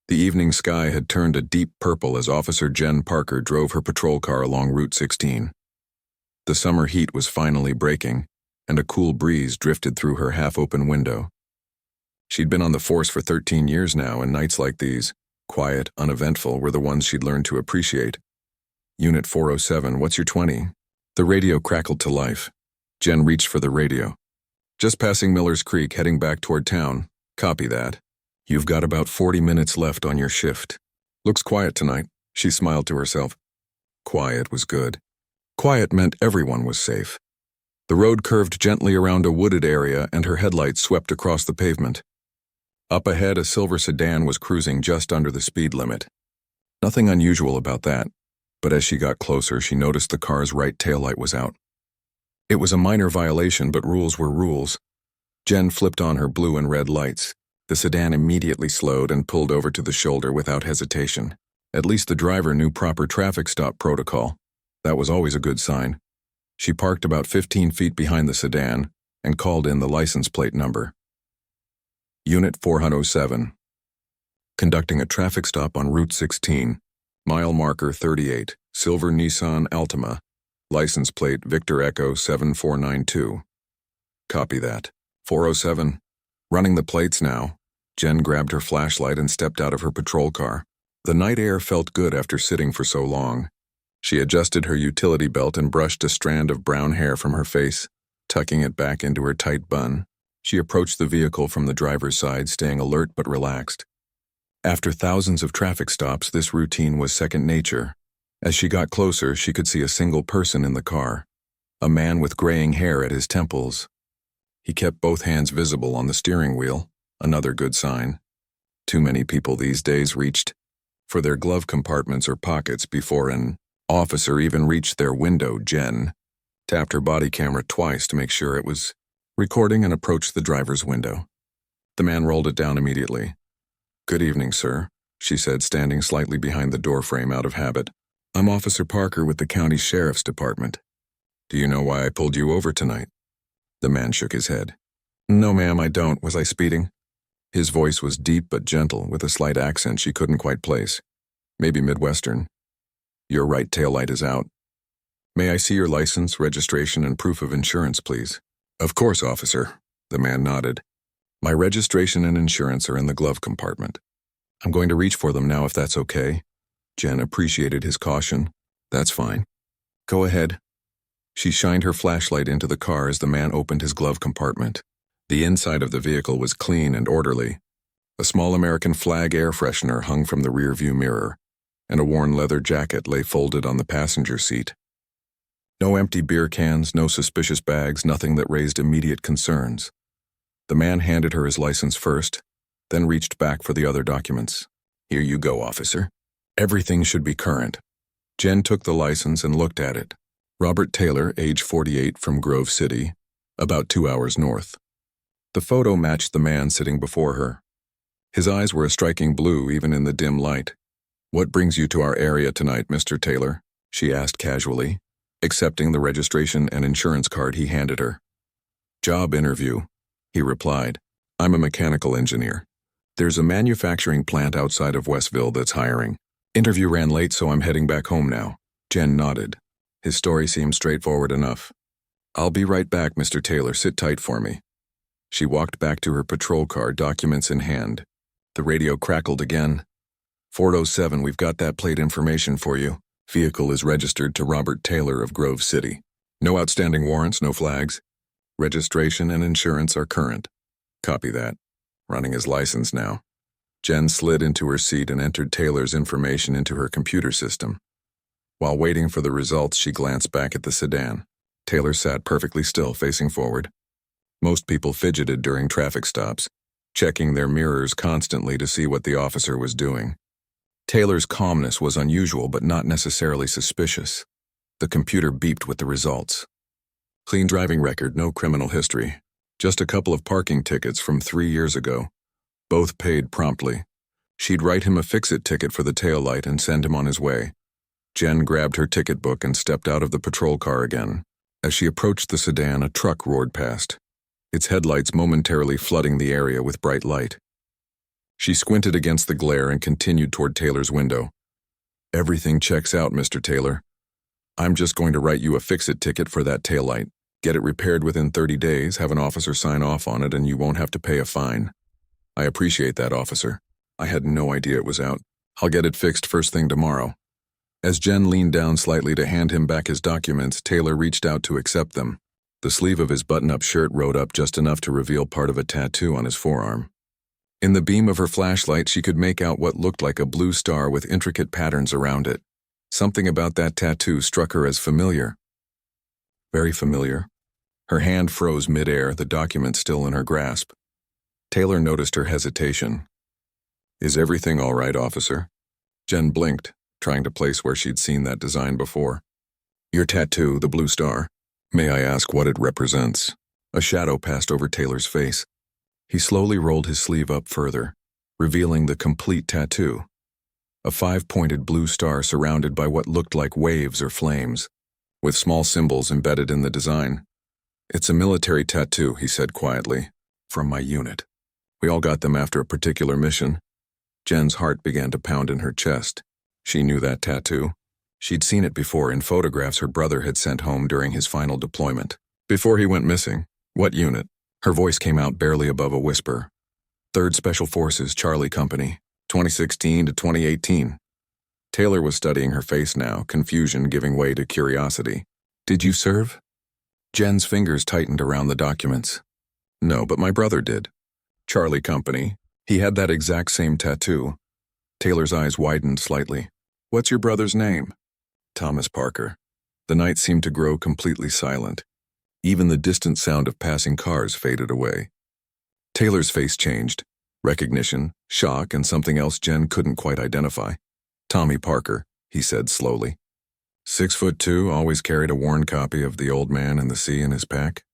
The evening sky had turned a deep purple as Officer Jen Parker drove her patrol car along Route 16. The summer heat was finally breaking, and a cool breeze drifted through her half-open window. She'd been on the force for 13 years now, and nights like these, quiet, uneventful, were the ones she'd learned to appreciate. Unit 407, what's your 20? The radio crackled to life. Jen reached for the radio. Just passing Miller's Creek, heading back toward town. Copy that. You've got about 40 minutes left on your shift. Looks quiet tonight, she smiled to herself. Quiet was good. Quiet meant everyone was safe. The road curved gently around a wooded area and her headlights swept across the pavement. Up ahead, a silver sedan was cruising just under the speed limit. Nothing unusual about that, but as she got closer, she noticed the car's right taillight was out. It was a minor violation, but rules were rules. Jen flipped on her blue and red lights. The sedan immediately slowed and pulled over to the shoulder without hesitation. At least the driver knew proper traffic stop protocol. That was always a good sign. She parked about 15 feet behind the sedan and called in the license plate number. Unit 407. Conducting a traffic stop on Route 16. Mile marker 38, silver Nissan Altima. License plate Victor Echo 7492. Copy that. 407. Running the plates now. Jen grabbed her flashlight and stepped out of her patrol car. The night air felt good after sitting for so long. She adjusted her utility belt and brushed a strand of brown hair from her face, tucking it back into her tight bun. She approached the vehicle from the driver's side, staying alert but relaxed. After thousands of traffic stops, this routine was second nature. As she got closer, she could see a single person in the car, a man with graying hair at his temples. He kept both hands visible on the steering wheel, another good sign. Too many people these days reached for their glove compartments or pockets before an officer even reached their window. Jen tapped her body camera twice to make sure it was recording and approached the driver's window. The man rolled it down immediately. "Good evening, sir," she said, standing slightly behind the doorframe out of habit. "I'm Officer Parker with the county sheriff's department. Do you know why I pulled you over tonight?" The man shook his head. "No, ma'am, I don't. Was I speeding?" His voice was deep but gentle, with a slight accent she couldn't quite place. Maybe Midwestern. "Your right taillight is out. May I see your license, registration, and proof of insurance, please?" "Of course, officer." The man nodded. "My registration and insurance are in the glove compartment. I'm going to reach for them now if that's okay." Jen appreciated his caution. "That's fine. Go ahead." She shined her flashlight into the car as the man opened his glove compartment. The inside of the vehicle was clean and orderly. A small American flag air freshener hung from the rearview mirror, and a worn leather jacket lay folded on the passenger seat. No empty beer cans, no suspicious bags, nothing that raised immediate concerns. The man handed her his license first, then reached back for the other documents. "Here you go, officer. Everything should be current." Jen took the license and looked at it. Robert Taylor, age 48, from Grove City, about 2 hours north. The photo matched the man sitting before her. His eyes were a striking blue even in the dim light. "What brings you to our area tonight, Mr. Taylor?" she asked casually, accepting the registration and insurance card he handed her. "Job interview," he replied. "I'm a mechanical engineer. There's a manufacturing plant outside of Westville that's hiring. Interview ran late, so I'm heading back home now." Jen nodded. His story seemed straightforward enough. "I'll be right back, Mr. Taylor. Sit tight for me." She walked back to her patrol car, documents in hand. The radio crackled again. 407, we've got that plate information for you. Vehicle is registered to Robert Taylor of Grove City. No outstanding warrants, no flags. Registration and insurance are current." Copy that. Running his license now. Jen slid into her seat and entered Taylor's information into her computer system. While waiting for the results, she glanced back at the sedan. Taylor sat perfectly still, facing forward. Most people fidgeted during traffic stops, checking their mirrors constantly to see what the officer was doing. Taylor's calmness was unusual but not necessarily suspicious. The computer beeped with the results. Clean driving record, no criminal history. Just a couple of parking tickets from 3 years ago. Both paid promptly. She'd write him a fix-it ticket for the taillight and send him on his way. Jen grabbed her ticket book and stepped out of the patrol car again. As she approached the sedan, a truck roared past, its headlights momentarily flooding the area with bright light. She squinted against the glare and continued toward Taylor's window. "Everything checks out, Mr. Taylor. I'm just going to write you a fix-it ticket for that taillight. Get it repaired within 30 days, have an officer sign off on it, and you won't have to pay a fine." "I appreciate that, officer. I had no idea it was out. I'll get it fixed first thing tomorrow." As Jen leaned down slightly to hand him back his documents, Taylor reached out to accept them. The sleeve of his button-up shirt rode up just enough to reveal part of a tattoo on his forearm. In the beam of her flashlight, she could make out what looked like a blue star with intricate patterns around it. Something about that tattoo struck her as familiar. Very familiar. Her hand froze mid-air, the document still in her grasp. Taylor noticed her hesitation. "Is everything all right, officer?" Jen blinked, trying to place where she'd seen that design before. "Your tattoo, the blue star. May I ask what it represents?" A shadow passed over Taylor's face. He slowly rolled his sleeve up further, revealing the complete tattoo. A 5-pointed blue star surrounded by what looked like waves or flames, with small symbols embedded in the design. "It's a military tattoo," he said quietly, "from my unit. We all got them after a particular mission." Jen's heart began to pound in her chest. She knew that tattoo. She'd seen it before in photographs her brother had sent home during his final deployment. Before he went missing. "What unit?" Her voice came out barely above a whisper. "3rd Special Forces, Charlie Company, 2016 to 2018. Taylor was studying her face now, confusion giving way to curiosity. "Did you serve?" Jen's fingers tightened around the documents. "No, but my brother did. Charlie Company. He had that exact same tattoo." Taylor's eyes widened slightly. "What's your brother's name?" "Thomas Parker." The night seemed to grow completely silent. Even the distant sound of passing cars faded away. Taylor's face changed. Recognition, shock, and something else Jen couldn't quite identify. "Tommy Parker," he said slowly. 6'2", always carried a worn copy of The Old Man and the Sea in his pack.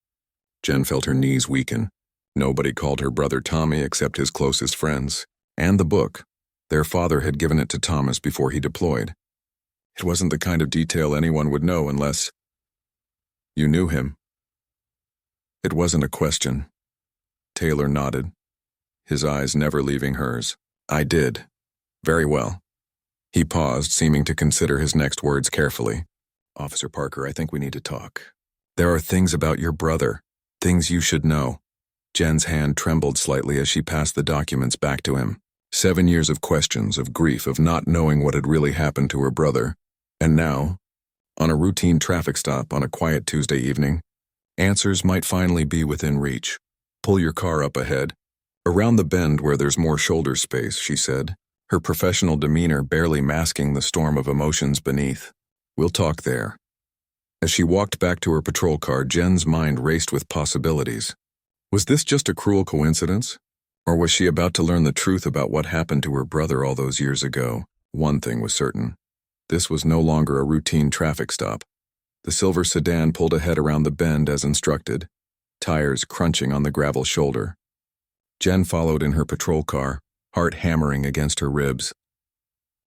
Jen felt her knees weaken. Nobody called her brother Tommy except his closest friends. And the book. Their father had given it to Thomas before he deployed. It wasn't the kind of detail anyone would know unless... "You knew him?" It wasn't a question. Taylor nodded, his eyes never leaving hers. "I did. Very well." He paused, seeming to consider his next words carefully. "Officer Parker, I think we need to talk. There are things about your brother, things you should know." Jen's hand trembled slightly as she passed the documents back to him. 7 years of questions, of grief, of not knowing what had really happened to her brother. And now, on a routine traffic stop on a quiet Tuesday evening, answers might finally be within reach. "Pull your car up ahead. Around the bend where there's more shoulder space," she said, her professional demeanor barely masking the storm of emotions beneath. "We'll talk there." As she walked back to her patrol car, Jen's mind raced with possibilities. Was this just a cruel coincidence? Or was she about to learn the truth about what happened to her brother all those years ago? One thing was certain. This was no longer a routine traffic stop. The silver sedan pulled ahead around the bend as instructed, tires crunching on the gravel shoulder. Jen followed in her patrol car, heart hammering against her ribs.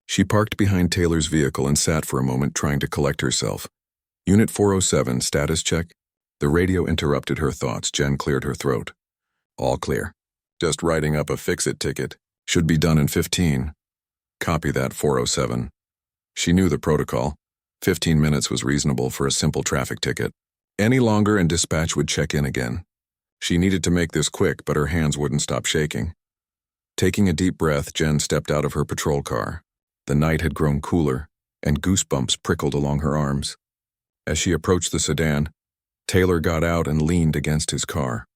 She parked behind Taylor's vehicle and sat for a moment trying to collect herself. "Unit 407, status check?" The radio interrupted her thoughts. Jen cleared her throat. "All clear. Just writing up a fix-it ticket. Should be done in 15. Copy that, 407. She knew the protocol. 15 minutes was reasonable for a simple traffic ticket. Any longer and dispatch would check in again. She needed to make this quick, but her hands wouldn't stop shaking. Taking a deep breath, Jen stepped out of her patrol car. The night had grown cooler, and goosebumps prickled along her arms. As she approached the sedan, Taylor got out and leaned against his car.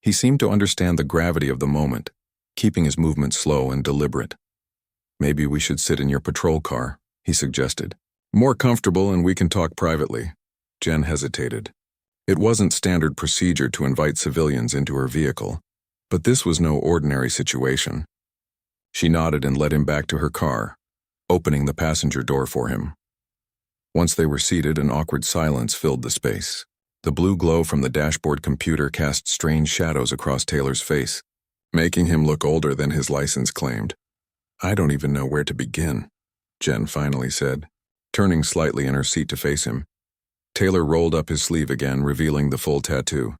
He seemed to understand the gravity of the moment, keeping his movements slow and deliberate. "Maybe we should sit in your patrol car," he suggested. "More comfortable and we can talk privately." Jen hesitated. It wasn't standard procedure to invite civilians into her vehicle, but this was no ordinary situation. She nodded and led him back to her car, opening the passenger door for him. Once they were seated, an awkward silence filled the space. The blue glow from the dashboard computer cast strange shadows across Taylor's face, making him look older than his license claimed. "I don't even know where to begin," Jen finally said, turning slightly in her seat to face him. Taylor rolled up his sleeve again, revealing the full tattoo.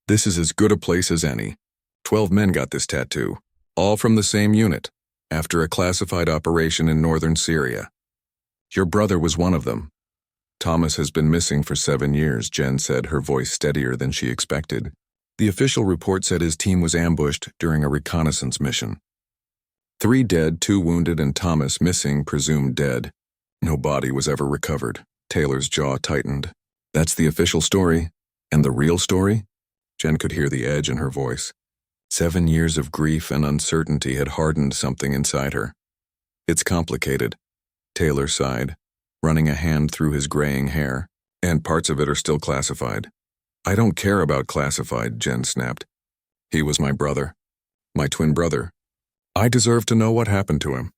"This is as good a place as any. 12 men got this tattoo. All from the same unit, after a classified operation in northern Syria. Your brother was one of them. Thomas has been missing for 7 years, Jen said, her voice steadier than she expected. The official report said his team was ambushed during a reconnaissance mission. 3 dead, 2 wounded, and Thomas missing, presumed dead. No body was ever recovered. Taylor's jaw tightened. That's the official story. And the real story? Jen could hear the edge in her voice. 7 years of grief and uncertainty had hardened something inside her. It's complicated, Taylor sighed, running a hand through his graying hair. And parts of it are still classified. I don't care about classified, Jen snapped. He was my brother. My twin brother. I deserve to know what happened to him.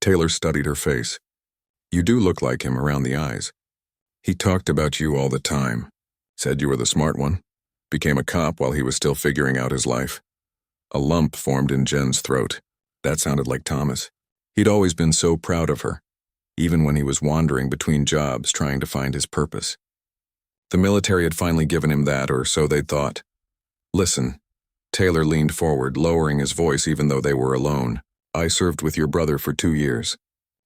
Taylor studied her face. You do look like him around the eyes. He talked about you all the time. Said you were the smart one. Became a cop while he was still figuring out his life. A lump formed in Jen's throat. That sounded like Thomas. He'd always been so proud of her, even when he was wandering between jobs trying to find his purpose. The military had finally given him that, or so they'd thought. Listen. Taylor leaned forward, lowering his voice even though they were alone. I served with your brother for 2 years.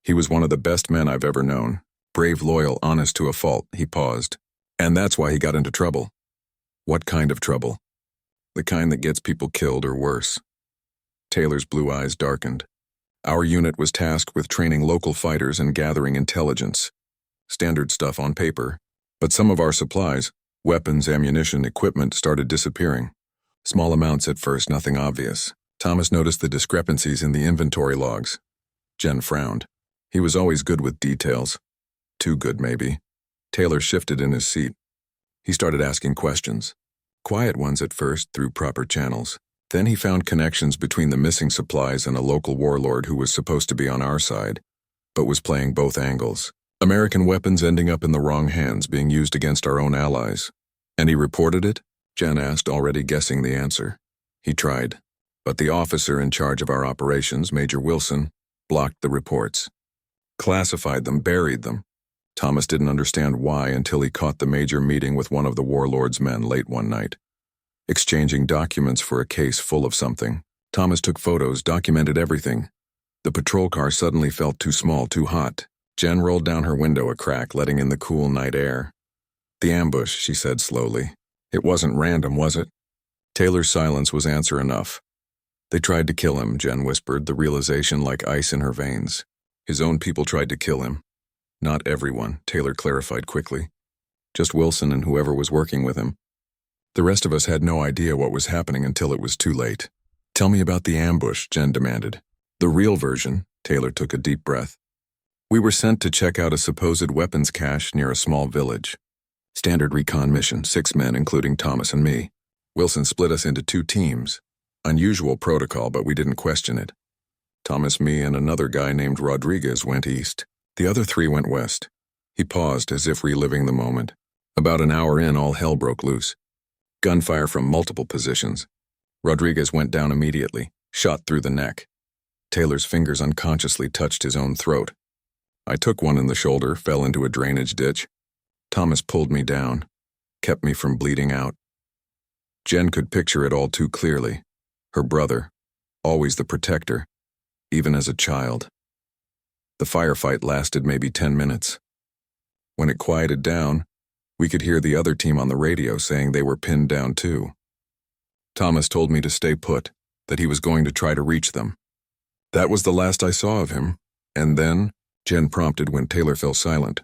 He was one of the best men I've ever known. Brave, loyal, honest to a fault, he paused. And that's why he got into trouble. What kind of trouble? The kind that gets people killed or worse. Taylor's blue eyes darkened. Our unit was tasked with training local fighters and gathering intelligence. Standard stuff on paper. But some of our supplies, weapons, ammunition, equipment, started disappearing. Small amounts at first, nothing obvious. Thomas noticed the discrepancies in the inventory logs. Jen frowned. He was always good with details. Too good, maybe. Taylor shifted in his seat. He started asking questions. Quiet ones at first, through proper channels. Then he found connections between the missing supplies and a local warlord who was supposed to be on our side, but was playing both angles. American weapons ending up in the wrong hands, being used against our own allies. And he reported it? Jen asked, already guessing the answer. He tried. But the officer in charge of our operations, Major Wilson, blocked the reports. Classified them, buried them. Thomas didn't understand why until he caught the major meeting with one of the warlord's men late one night. Exchanging documents for a case full of something. Thomas took photos, documented everything. The patrol car suddenly felt too small, too hot. Jen rolled down her window a crack, letting in the cool night air. The ambush, she said slowly. It wasn't random, was it? Taylor's silence was answer enough. They tried to kill him, Jen whispered, the realization like ice in her veins. His own people tried to kill him. Not everyone, Taylor clarified quickly. Just Wilson and whoever was working with him. The rest of us had no idea what was happening until it was too late. Tell me about the ambush, Jen demanded. The real version, Taylor took a deep breath. We were sent to check out a supposed weapons cache near a small village. Standard recon mission, 6 men, including Thomas and me. Wilson split us into 2 teams. Unusual protocol, but we didn't question it. Thomas, me, and another guy named Rodriguez went east. The other 3 went west. He paused, as if reliving the moment. About an hour in, all hell broke loose. Gunfire from multiple positions. Rodriguez went down immediately, shot through the neck. Taylor's fingers unconsciously touched his own throat. I took one in the shoulder, fell into a drainage ditch. Thomas pulled me down, kept me from bleeding out. Jen could picture it all too clearly. Her brother, always the protector, even as a child. The firefight lasted maybe 10 minutes. When it quieted down, we could hear the other team on the radio saying they were pinned down too. Thomas told me to stay put, that he was going to try to reach them. That was the last I saw of him, and then, Jen prompted when Taylor fell silent.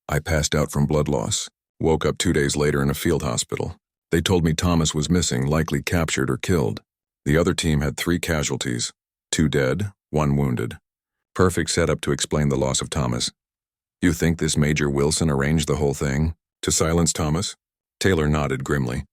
I passed out from blood loss, woke up 2 days later in a field hospital. They told me Thomas was missing, likely captured or killed. The other team had 3 casualties, 2 dead, 1 wounded. Perfect setup to explain the loss of Thomas. You think this Major Wilson arranged the whole thing? To silence Thomas? Taylor nodded grimly.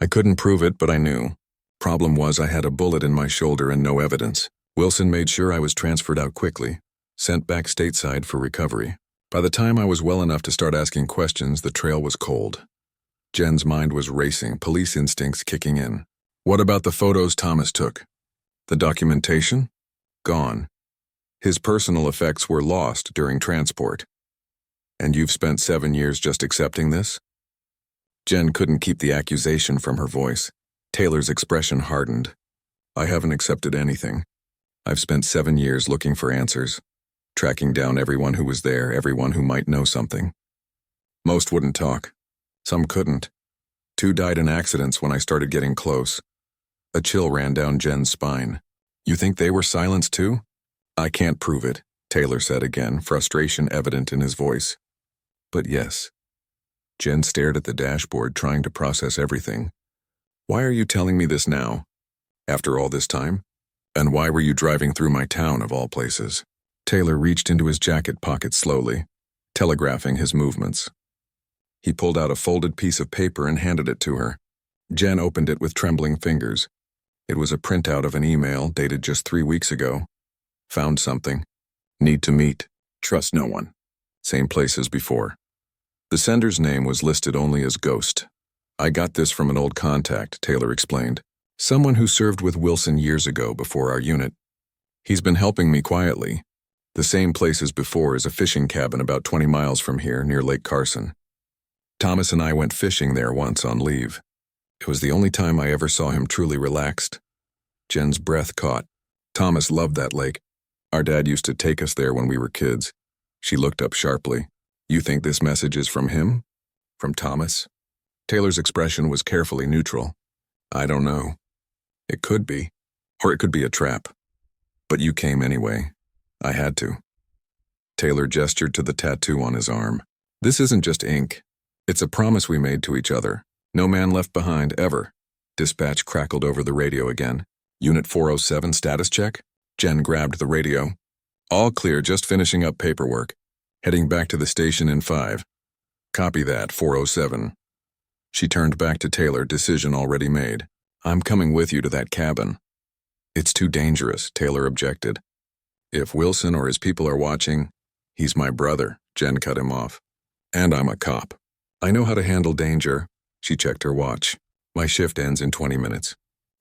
I couldn't prove it, but I knew. Problem was I had a bullet in my shoulder and no evidence. Wilson made sure I was transferred out quickly, sent back stateside for recovery. By the time I was well enough to start asking questions, the trail was cold. Jen's mind was racing, police instincts kicking in. What about the photos Thomas took? The documentation? Gone. His personal effects were lost during transport. And you've spent 7 years just accepting this? Jen couldn't keep the accusation from her voice. Taylor's expression hardened. I haven't accepted anything. I've spent 7 years looking for answers, tracking down everyone who was there, everyone who might know something. Most wouldn't talk. Some couldn't. 2 died in accidents when I started getting close. A chill ran down Jen's spine. You think they were silenced too? I can't prove it, Taylor said again, frustration evident in his voice. But yes. Jen stared at the dashboard, trying to process everything. Why are you telling me this now? After all this time? And why were you driving through my town, of all places? Taylor reached into his jacket pocket slowly, telegraphing his movements. He pulled out a folded piece of paper and handed it to her. Jen opened it with trembling fingers. It was a printout of an email dated just 3 weeks ago. Found something. Need to meet. Trust no one. Same place as before. The sender's name was listed only as Ghost. I got this from an old contact, Taylor explained. Someone who served with Wilson years ago before our unit. He's been helping me quietly. The same place as before is a fishing cabin about 20 miles from here, near Lake Carson. Thomas and I went fishing there once on leave. It was the only time I ever saw him truly relaxed. Jen's breath caught. Thomas loved that lake. Our dad used to take us there when we were kids. She looked up sharply. You think this message is from him? From Thomas? Taylor's expression was carefully neutral. I don't know. It could be. Or it could be a trap. But you came anyway. I had to. Taylor gestured to the tattoo on his arm. This isn't just ink. It's a promise we made to each other. No man left behind, ever. Dispatch crackled over the radio again. Unit 407 status check? Jen grabbed the radio. All clear, just finishing up paperwork. Heading back to the station in 5. Copy that, 407. She turned back to Taylor, decision already made. I'm coming with you to that cabin. It's too dangerous, Taylor objected. If Wilson or his people are watching, he's my brother, Jen cut him off. And I'm a cop. I know how to handle danger. She checked her watch. My shift ends in 20 minutes.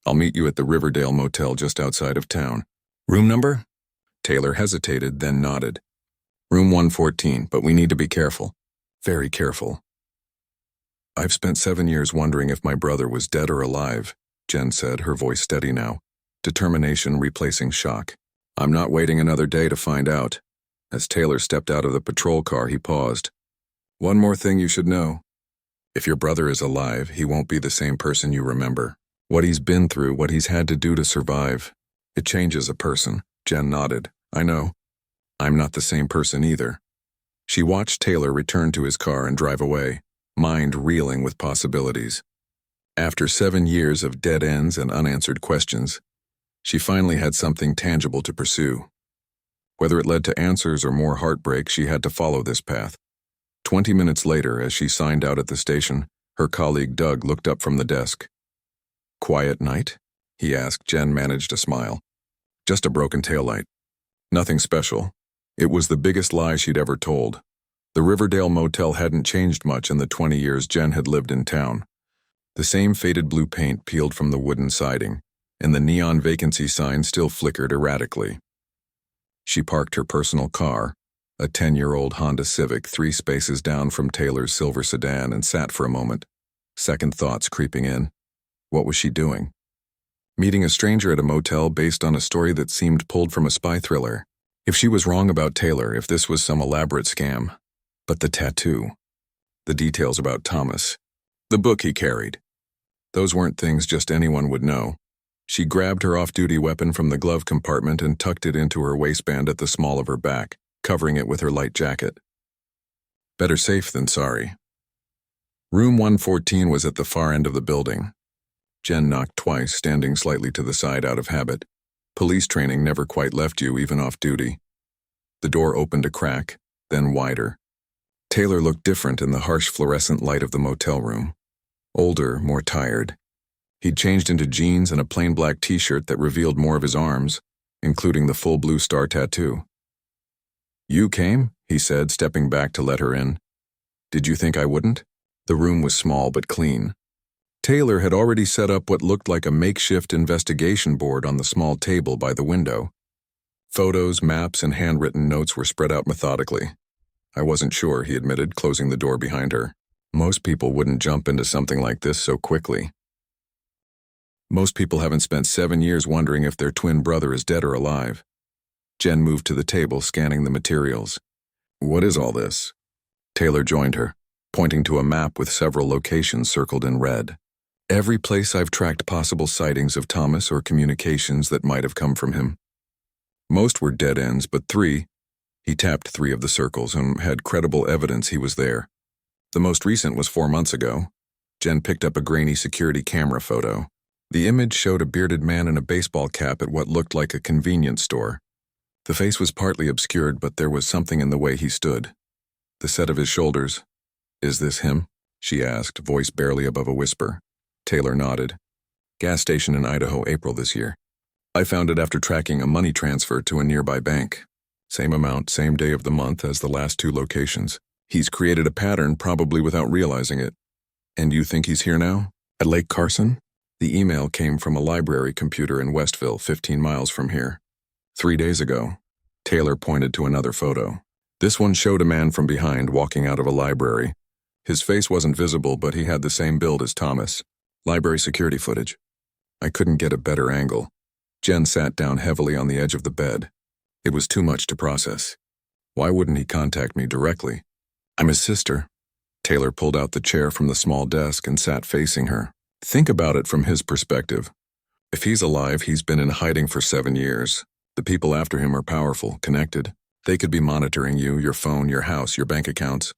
I'll meet you at the Riverdale Motel just outside of town. Room number? Taylor hesitated, then nodded. Room 114, but we need to be careful. Very careful. I've spent 7 years wondering if my brother was dead or alive, Jen said, her voice steady now. Determination replacing shock. I'm not waiting another day to find out. As Taylor stepped out of the patrol car, he paused. One more thing you should know. If your brother is alive, he won't be the same person you remember. What he's been through, what he's had to do to survive. It changes a person. Jen nodded. I know. I'm not the same person either. She watched Taylor return to his car and drive away, mind reeling with possibilities. After 7 years of dead ends and unanswered questions, she finally had something tangible to pursue. Whether it led to answers or more heartbreak, she had to follow this path. 20 minutes later, as she signed out at the station, her colleague Doug looked up from the desk. Quiet night? He asked. Jen managed a smile. Just a broken taillight. Nothing special. It was the biggest lie she'd ever told. The Riverdale Motel hadn't changed much in the 20 years Jen had lived in town. The same faded blue paint peeled from the wooden siding, and the neon vacancy sign still flickered erratically. She parked her personal car, a 10-year-old Honda Civic, 3 spaces down from Taylor's silver sedan, and sat for a moment, second thoughts creeping in. What was she doing? Meeting a stranger at a motel based on a story that seemed pulled from a spy thriller. If she was wrong about Taylor, if this was some elaborate scam. But the tattoo. The details about Thomas. The book he carried. Those weren't things just anyone would know. She grabbed her off-duty weapon from the glove compartment and tucked it into her waistband at the small of her back, covering it with her light jacket. Better safe than sorry. Room 114 was at the far end of the building. Jen knocked twice, standing slightly to the side out of habit. Police training never quite left you, even off duty. The door opened a crack, then wider. Taylor looked different in the harsh fluorescent light of the motel room. Older, more tired. He'd changed into jeans and a plain black t-shirt that revealed more of his arms, including the full blue star tattoo. You came? He said, stepping back to let her in. Did you think I wouldn't? The room was small but clean. Taylor had already set up what looked like a makeshift investigation board on the small table by the window. Photos, maps, and handwritten notes were spread out methodically. I wasn't sure, he admitted, closing the door behind her. Most people wouldn't jump into something like this so quickly. Most people haven't spent 7 years wondering if their twin brother is dead or alive. Jen moved to the table, scanning the materials. What is all this? Taylor joined her, pointing to a map with several locations circled in red. Every place I've tracked possible sightings of Thomas or communications that might have come from him. Most were dead ends, but 3. He tapped 3 of the circles and had credible evidence he was there. The most recent was 4 months ago. Jen picked up a grainy security camera photo. The image showed a bearded man in a baseball cap at what looked like a convenience store. The face was partly obscured, but there was something in the way he stood. The set of his shoulders. Is this him? She asked, voice barely above a whisper. Taylor nodded. Gas station in Idaho, April this year. I found it after tracking a money transfer to a nearby bank. Same amount, same day of the month as the last 2 locations. He's created a pattern, probably without realizing it. And you think he's here now? At Lake Carson? The email came from a library computer in Westville, 15 miles from here. 3 days ago. Taylor pointed to another photo. This one showed a man from behind walking out of a library. His face wasn't visible, but he had the same build as Thomas. Library security footage. I couldn't get a better angle. Jen sat down heavily on the edge of the bed. It was too much to process. Why wouldn't he contact me directly? I'm his sister. Taylor pulled out the chair from the small desk and sat facing her. Think about it from his perspective. If he's alive, he's been in hiding for 7 years. The people after him are powerful, connected. They could be monitoring you, your phone, your house, your bank accounts.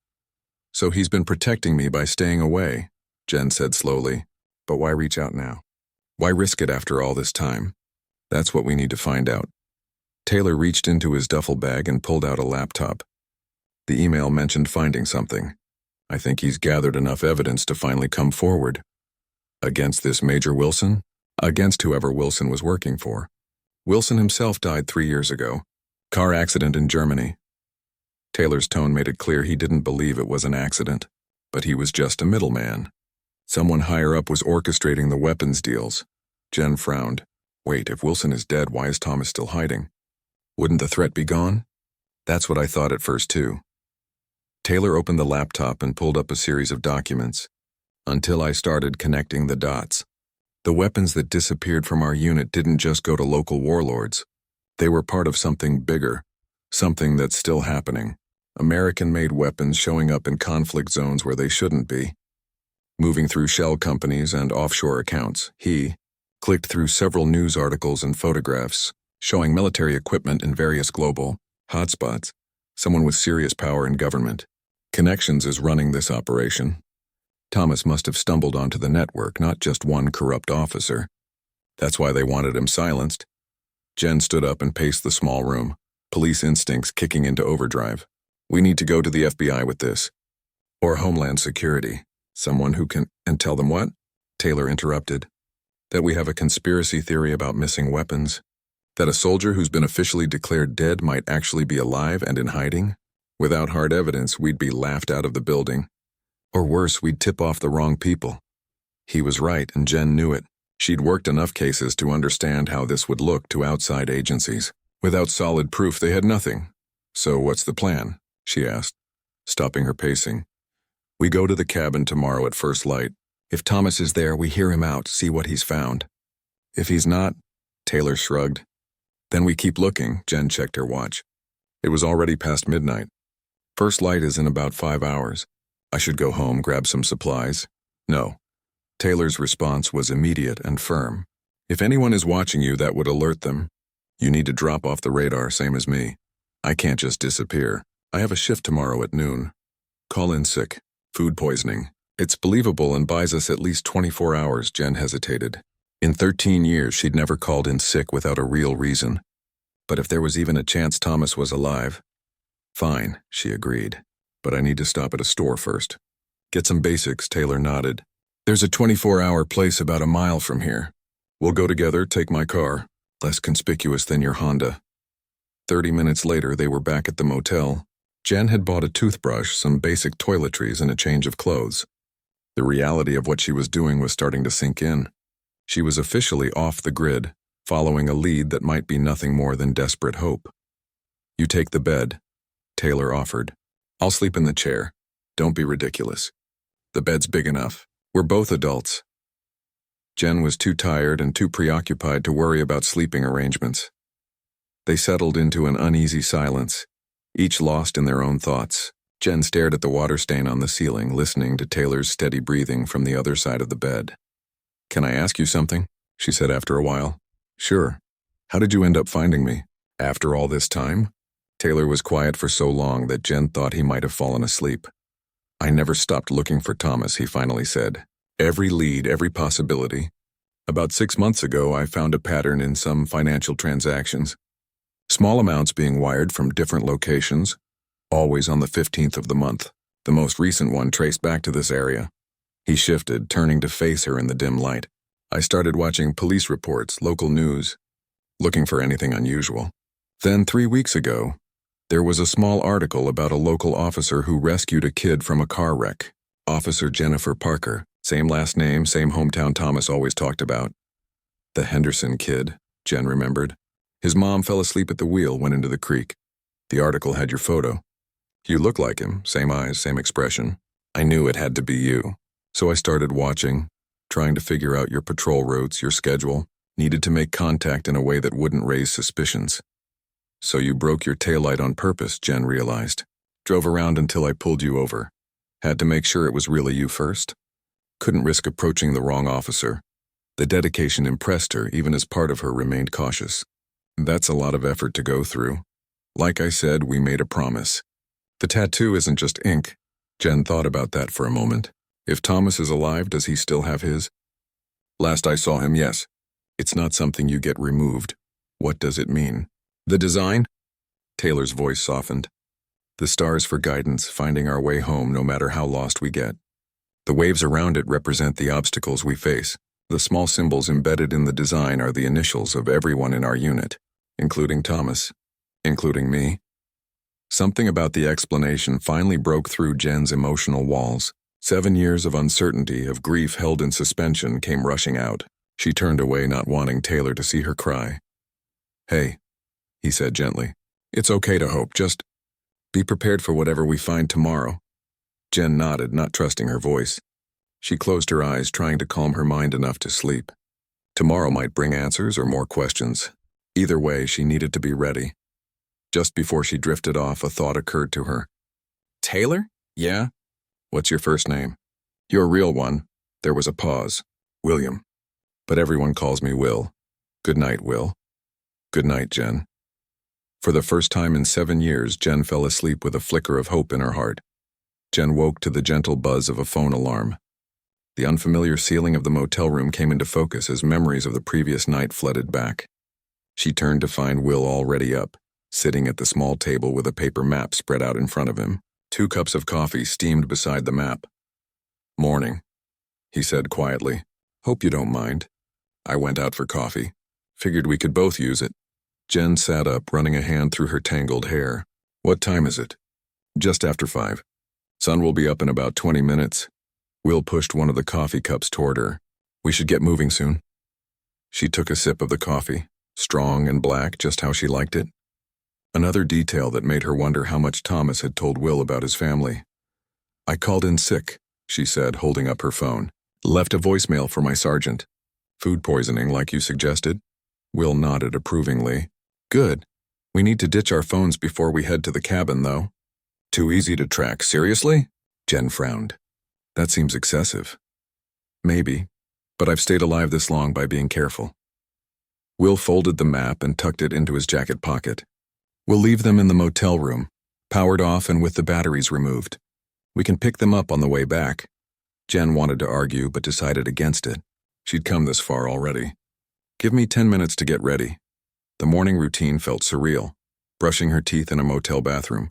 So he's been protecting me by staying away, Jen said slowly. But why reach out now? Why risk it after all this time? That's what we need to find out. Taylor reached into his duffel bag and pulled out a laptop. The email mentioned finding something. I think he's gathered enough evidence to finally come forward. Against this Major Wilson? Against whoever Wilson was working for. Wilson himself died 3 years ago. Car accident in Germany. Taylor's tone made it clear he didn't believe it was an accident, but he was just a middleman. Someone higher up was orchestrating the weapons deals. Jen frowned. Wait, if Wilson is dead, why is Thomas still hiding? Wouldn't the threat be gone? That's what I thought at first, too. Taylor opened the laptop and pulled up a series of documents. Until I started connecting the dots. The weapons that disappeared from our unit didn't just go to local warlords. They were part of something bigger, something that's still happening. American-made weapons showing up in conflict zones where they shouldn't be. Moving through shell companies and offshore accounts, he clicked through several news articles and photographs showing military equipment in various global hotspots. Someone with serious power in government. Connections is running this operation. Thomas must have stumbled onto the network, not just one corrupt officer. That's why they wanted him silenced. Jen stood up and paced the small room, police instincts kicking into overdrive. We need to go to the FBI with this. Or Homeland Security. Someone who can... And tell them what? Taylor interrupted. That we have a conspiracy theory about missing weapons. That a soldier who's been officially declared dead might actually be alive and in hiding. Without hard evidence, we'd be laughed out of the building. Or worse, we'd tip off the wrong people. He was right, and Jen knew it. She'd worked enough cases to understand how this would look to outside agencies. Without solid proof, they had nothing. So what's the plan? She asked, stopping her pacing. We go to the cabin tomorrow at first light. If Thomas is there, we hear him out, see what he's found. If he's not, Taylor shrugged. Then we keep looking, Jen checked her watch. It was already past midnight. First light is in about 5 hours. I should go home, grab some supplies. No. Taylor's response was immediate and firm. If anyone is watching you, that would alert them. You need to drop off the radar, same as me. I can't just disappear. I have a shift tomorrow at noon. Call in sick. Food poisoning. It's believable and buys us at least 24 hours, Jen hesitated. In 13 years, she'd never called in sick without a real reason. But if there was even a chance Thomas was alive... Fine, she agreed. But I need to stop at a store first. Get some basics, Taylor nodded. There's a 24-hour place about a mile from here. We'll go together, take my car. Less conspicuous than your Honda. 30 minutes later, they were back at the motel. Jen had bought a toothbrush, some basic toiletries, and a change of clothes. The reality of what she was doing was starting to sink in. She was officially off the grid, following a lead that might be nothing more than desperate hope. You take the bed, Taylor offered. I'll sleep in the chair. Don't be ridiculous. The bed's big enough. We're both adults. Jen was too tired and too preoccupied to worry about sleeping arrangements. They settled into an uneasy silence, each lost in their own thoughts. Jen stared at the water stain on the ceiling, listening to Taylor's steady breathing from the other side of the bed. "Can I ask you something?" she said after a while. "Sure. How did you end up finding me? After all this time?" Taylor was quiet for so long that Jen thought he might have fallen asleep. "I never stopped looking for Thomas," he finally said. "Every lead, every possibility. About 6 months ago, I found a pattern in some financial transactions. Small amounts being wired from different locations, always on the 15th of the month. The most recent one traced back to this area." He shifted, turning to face her in the dim light. "I started watching police reports, local news, looking for anything unusual. Then 3 weeks ago, there was a small article about a local officer who rescued a kid from a car wreck. Officer Jennifer Parker, same last name, same hometown Thomas always talked about. The Henderson kid," Jen remembered. "His mom fell asleep at the wheel, went into the creek. The article had your photo. You look like him, same eyes, same expression. I knew it had to be you. So I started watching, trying to figure out your patrol routes, your schedule. Needed to make contact in a way that wouldn't raise suspicions." "So you broke your taillight on purpose," Jen realized. "Drove around until I pulled you over. Had to make sure it was really you first. Couldn't risk approaching the wrong officer." The dedication impressed her, even as part of her remained cautious. "That's a lot of effort to go through. Like I said, we made a promise. The tattoo isn't just ink." Jen thought about that for a moment. "If Thomas is alive, does he still have his?" "Last I saw him, yes. It's not something you get removed." "What does it mean?" "The design?" Taylor's voice softened. "The stars for guidance, finding our way home no matter how lost we get. The waves around it represent the obstacles we face. The small symbols embedded in the design are the initials of everyone in our unit, including Thomas, including me." Something about the explanation finally broke through Jen's emotional walls. 7 years of uncertainty, of grief held in suspension, came rushing out. She turned away, not wanting Taylor to see her cry. "Hey," he said gently. "It's okay to hope, just be prepared for whatever we find tomorrow." Jen nodded, not trusting her voice. She closed her eyes, trying to calm her mind enough to sleep. Tomorrow might bring answers or more questions. Either way, she needed to be ready. Just before she drifted off, a thought occurred to her. "Taylor? Yeah? What's your first name?" "Your real one." There was a pause. "William. But everyone calls me Will. Good night, Will." "Good night, Jen." For the first time in 7 years, Jen fell asleep with a flicker of hope in her heart. Jen woke to the gentle buzz of a phone alarm. The unfamiliar ceiling of the motel room came into focus as memories of the previous night flooded back. She turned to find Will already up, sitting at the small table with a paper map spread out in front of him. 2 cups of coffee steamed beside the map. "Morning," he said quietly. "Hope you don't mind. I went out for coffee. Figured we could both use it." Jen sat up, running a hand through her tangled hair. "What time is it?" "Just after 5. Sun will be up in about 20 minutes. Will pushed one of the coffee cups toward her. "We should get moving soon." She took a sip of the coffee, strong and black, just how she liked it. Another detail that made her wonder how much Thomas had told Will about his family. "I called in sick," she said, holding up her phone. "Left a voicemail for my sergeant. Food poisoning, like you suggested?" Will nodded approvingly. "Good. We need to ditch our phones before we head to the cabin, though." "Too easy to track, seriously?" Jen frowned. "That seems excessive." "Maybe, but I've stayed alive this long by being careful." Will folded the map and tucked it into his jacket pocket. "We'll leave them in the motel room, powered off and with the batteries removed. We can pick them up on the way back." Jen wanted to argue but decided against it. She'd come this far already. "Give me 10 minutes to get ready." The morning routine felt surreal, brushing her teeth in a motel bathroom,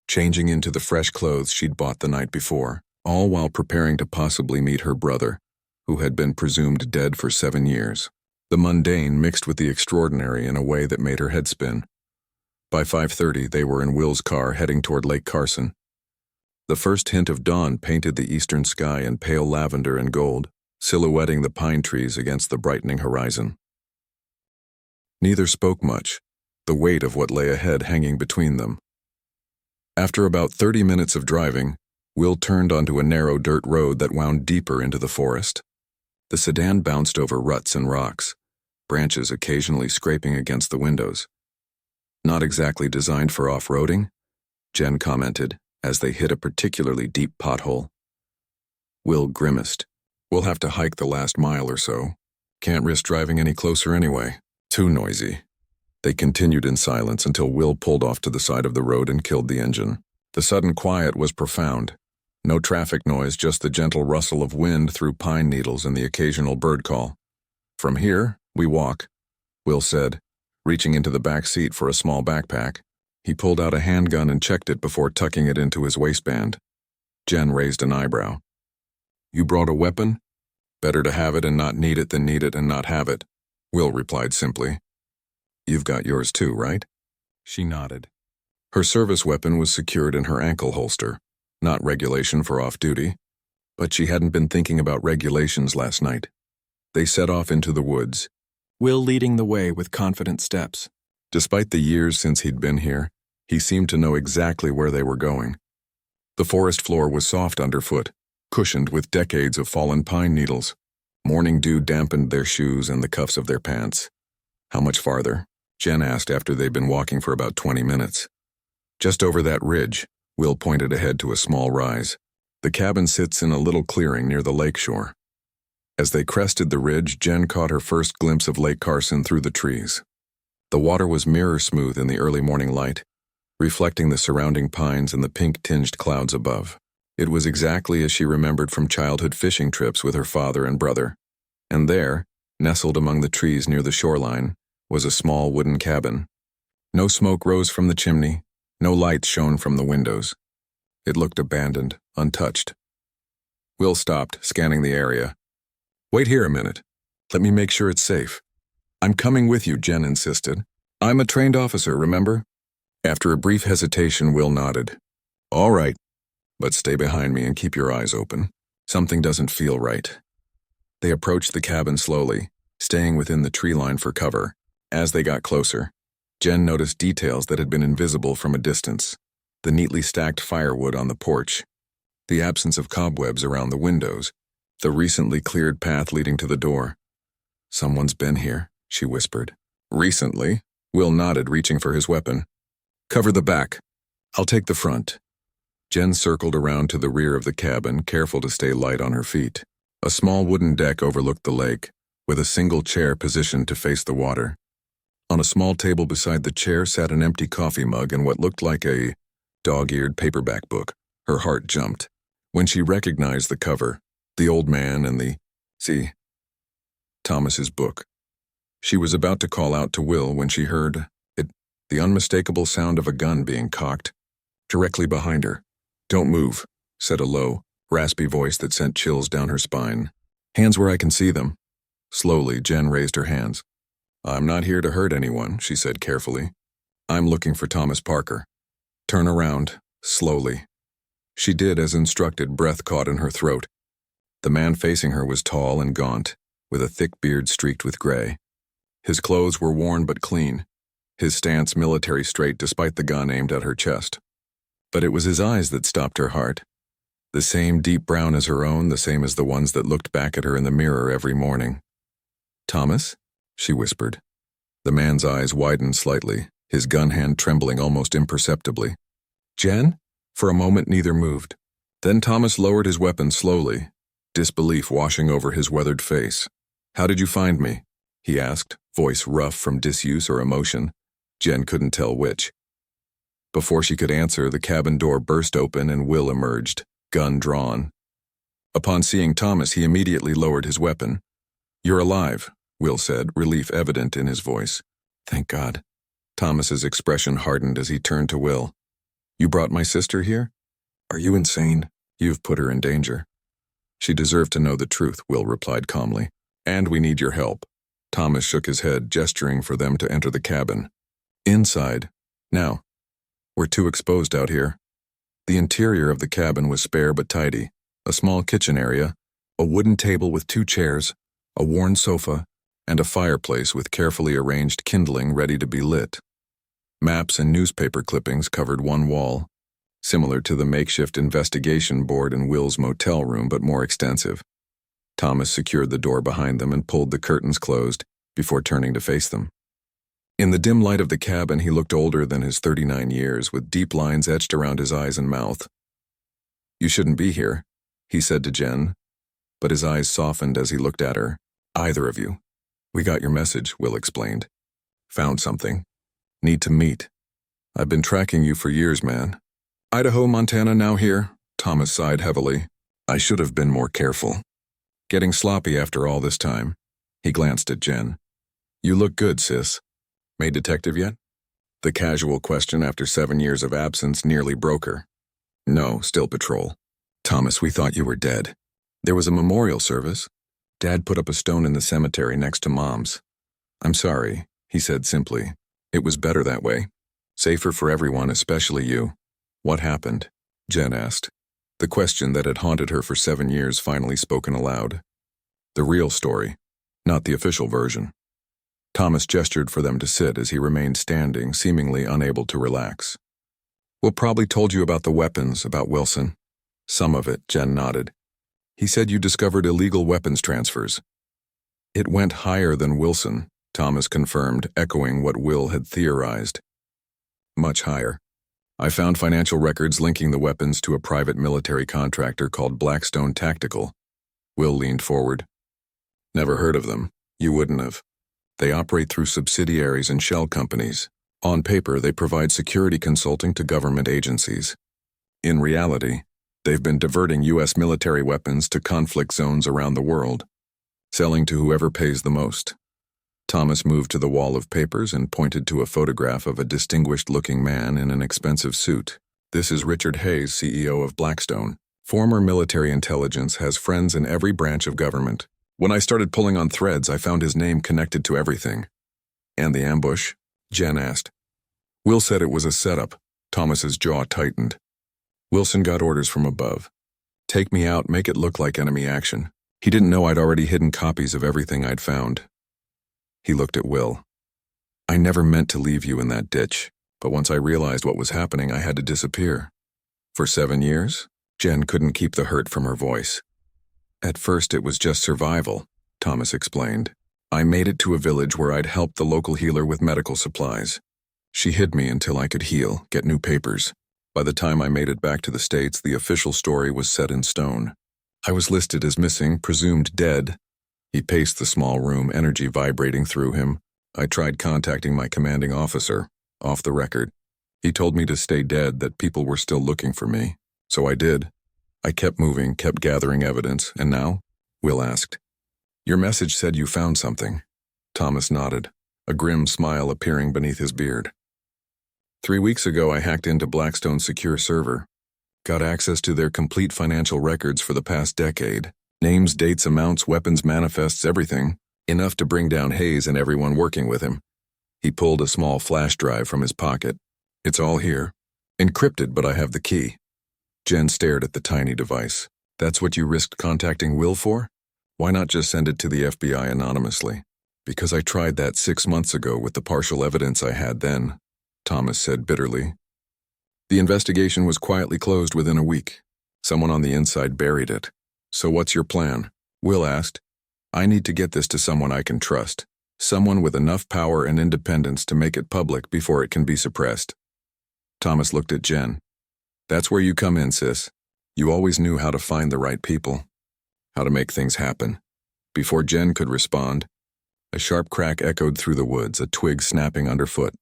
changing into the fresh clothes she'd bought the night before, all while preparing to possibly meet her brother, who had been presumed dead for 7 years. The mundane mixed with the extraordinary in a way that made her head spin. By 5:30, they were in Will's car heading toward Lake Carson. The first hint of dawn painted the eastern sky in pale lavender and gold, silhouetting the pine trees against the brightening horizon. Neither spoke much, the weight of what lay ahead hanging between them. After about 30 minutes of driving, Will turned onto a narrow dirt road that wound deeper into the forest. The sedan bounced over ruts and rocks, branches occasionally scraping against the windows. Not exactly designed for off-roading, Jen commented as they hit a particularly deep pothole. Will grimaced. We'll have to hike the last mile or so. Can't risk driving any closer anyway. Too noisy. They continued in silence until Will pulled off to the side of the road and killed the engine. The sudden quiet was profound. No traffic noise, just the gentle rustle of wind through pine needles and the occasional bird call. From here, we walk, Will said, reaching into the back seat for a small backpack. He pulled out a handgun and checked it before tucking it into his waistband. Jen raised an eyebrow. You brought a weapon? Better to have it and not need it than need it and not have it, Will replied simply. You've got yours too, right? She nodded. Her service weapon was secured in her ankle holster, not regulation for off-duty, but she hadn't been thinking about regulations last night. They set off into the woods, Will leading the way with confident steps. Despite the years since he'd been here, he seemed to know exactly where they were going. The forest floor was soft underfoot, cushioned with decades of fallen pine needles. Morning dew dampened their shoes and the cuffs of their pants. How much farther? Jen asked after they'd been walking for about 20 minutes. Just over that ridge, Will pointed ahead to a small rise. The cabin sits in a little clearing near the lake shore. As they crested the ridge, Jen caught her first glimpse of Lake Carson through the trees. The water was mirror-smooth in the early morning light, reflecting the surrounding pines and the pink-tinged clouds above. It was exactly as she remembered from childhood fishing trips with her father and brother. And there, nestled among the trees near the shoreline, was a small wooden cabin. No smoke rose from the chimney, no lights shone from the windows. It looked abandoned, untouched. Will stopped, scanning the area. Wait here a minute. Let me make sure it's safe. I'm coming with you, Jen insisted. I'm a trained officer, remember? After a brief hesitation, Will nodded. All right, but stay behind me and keep your eyes open. Something doesn't feel right. They approached the cabin slowly, staying within the tree line for cover. As they got closer, Jen noticed details that had been invisible from a distance. The neatly stacked firewood on the porch, the absence of cobwebs around the windows, the recently cleared path leading to the door. Someone's been here, she whispered. Recently? Will nodded, reaching for his weapon. Cover the back. I'll take the front. Jen circled around to the rear of the cabin, careful to stay light on her feet. A small wooden deck overlooked the lake, with a single chair positioned to face the water. On a small table beside the chair sat an empty coffee mug and what looked like a dog-eared paperback book. Her heart jumped. When she recognized the cover, the old man and Thomas's book. She was about to call out to Will when she heard the unmistakable sound of a gun being cocked, directly behind her. Don't move, said a low, raspy voice that sent chills down her spine. Hands where I can see them. Slowly, Jen raised her hands. I'm not here to hurt anyone, she said carefully. I'm looking for Thomas Parker. Turn around, slowly. She did as instructed, breath caught in her throat. The man facing her was tall and gaunt, with a thick beard streaked with gray. His clothes were worn but clean, his stance military straight despite the gun aimed at her chest. But it was his eyes that stopped her heart. The same deep brown as her own, the same as the ones that looked back at her in the mirror every morning. Thomas? She whispered. The man's eyes widened slightly, his gun hand trembling almost imperceptibly. Jen? For a moment neither moved. Then Thomas lowered his weapon slowly, disbelief washing over his weathered face. How did you find me? He asked, voice rough from disuse or emotion. Jen couldn't tell which. Before she could answer, the cabin door burst open and Will emerged, gun drawn. Upon seeing Thomas, he immediately lowered his weapon. You're alive, Will said, relief evident in his voice. Thank God. Thomas's expression hardened as he turned to Will. You brought my sister here? Are you insane? You've put her in danger. She deserved to know the truth, Will replied calmly. And we need your help. Thomas shook his head, gesturing for them to enter the cabin. Inside. Now. We're too exposed out here. The interior of the cabin was spare but tidy. A small kitchen area, a wooden table with 2 chairs, a worn sofa, and a fireplace with carefully arranged kindling ready to be lit. Maps and newspaper clippings covered one wall, similar to the makeshift investigation board in Will's motel room but more extensive. Thomas secured the door behind them and pulled the curtains closed before turning to face them. In the dim light of the cabin, he looked older than his 39 years, with deep lines etched around his eyes and mouth. "You shouldn't be here," he said to Jen, but his eyes softened as he looked at her. "Either of you." "We got your message," Will explained. "Found something. Need to meet. I've been tracking you for years, man." "Idaho, Montana now here?" Thomas sighed heavily. "I should have been more careful. Getting sloppy after all this time." He glanced at Jen. "You look good, sis. Made detective yet?" The casual question after 7 years of absence nearly broke her. "No, still patrol." "Thomas, we thought you were dead. There was a memorial service. Dad put up a stone in the cemetery next to Mom's." "I'm sorry," he said simply. "It was better that way. Safer for everyone, especially you." "What happened?" Jen asked. The question that had haunted her for 7 years finally spoken aloud. The real story, not the official version. Thomas gestured for them to sit as he remained standing, seemingly unable to relax. "Will probably told you about the weapons, about Wilson." "Some of it," Jen nodded. "He said you discovered illegal weapons transfers." "It went higher than Wilson," Thomas confirmed, echoing what Will had theorized. "Much higher. I found financial records linking the weapons to a private military contractor called Blackstone Tactical." Will leaned forward. "Never heard of them. You wouldn't have. They operate through subsidiaries and shell companies. On paper, they provide security consulting to government agencies. In reality, they've been diverting U.S. military weapons to conflict zones around the world, selling to whoever pays the most." Thomas moved to the wall of papers and pointed to a photograph of a distinguished-looking man in an expensive suit. "This is Richard Hayes, CEO of Blackstone. Former military intelligence, has friends in every branch of government. When I started pulling on threads, I found his name connected to everything." "And the ambush?" Jen asked. Will said it was a setup. Thomas's jaw tightened. "Wilson got orders from above. Take me out, make it look like enemy action. He didn't know I'd already hidden copies of everything I'd found." He looked at Will. "I never meant to leave you in that ditch, but once I realized what was happening, I had to disappear." "For 7 years?" Jen couldn't keep the hurt from her voice. "At first it was just survival," Thomas explained. "I made it to a village where I'd helped the local healer with medical supplies. She hid me until I could heal, get new papers. By the time I made it back to the States, the official story was set in stone. I was listed as missing, presumed dead." He paced the small room, energy vibrating through him. "I tried contacting my commanding officer, off the record. He told me to stay dead, that people were still looking for me. So I did. I kept moving, kept gathering evidence, and now?" Will asked. "Your message said you found something." Thomas nodded, a grim smile appearing beneath his beard. 3 weeks ago, I hacked into Blackstone's secure server. Got access to their complete financial records for the past decade. Names, dates, amounts, weapons, manifests, everything. Enough to bring down Hayes and everyone working with him." He pulled a small flash drive from his pocket. "It's all here. Encrypted, but I have the key." Jen stared at the tiny device. "That's what you risked contacting Will for? Why not just send it to the FBI anonymously?" "Because I tried that 6 months ago with the partial evidence I had then," Thomas said bitterly. "The investigation was quietly closed within a week. Someone on the inside buried it. So what's your plan?" Will asked. "I need to get this to someone I can trust. Someone with enough power and independence to make it public before it can be suppressed." Thomas looked at Jen. "That's where you come in, sis. You always knew how to find the right people. How to make things happen." Before Jen could respond, a sharp crack echoed through the woods, a twig snapping underfoot.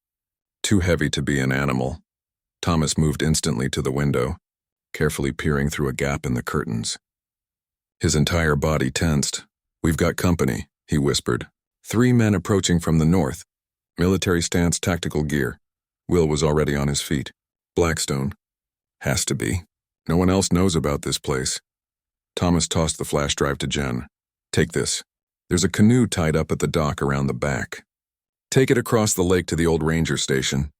Too heavy to be an animal. Thomas moved instantly to the window, carefully peering through a gap in the curtains. His entire body tensed. "We've got company," he whispered. 3 men approaching from the north. Military stance, tactical gear. Will was already on his feet. "Blackstone. Has to be. No one else knows about this place." Thomas tossed the flash drive to Jen. "Take this. There's a canoe tied up at the dock around the back. Take it across the lake to the old ranger station.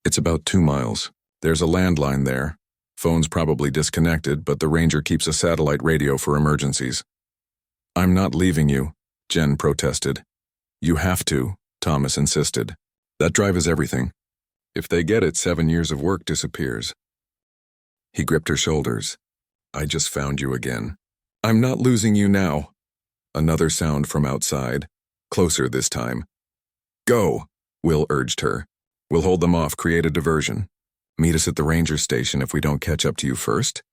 It's about 2 miles. There's a landline there. Phone's probably disconnected, but the ranger keeps a satellite radio for emergencies." "I'm not leaving you," Jen protested. "You have to," Thomas insisted. "That drive is everything. If they get it, 7 years of work disappears." He gripped her shoulders. "I just found you again." "I'm not losing you now." Another sound from outside, closer this time. Go, Will urged her. We'll hold them off, create a diversion. Meet us at the ranger station if we don't catch up to you first.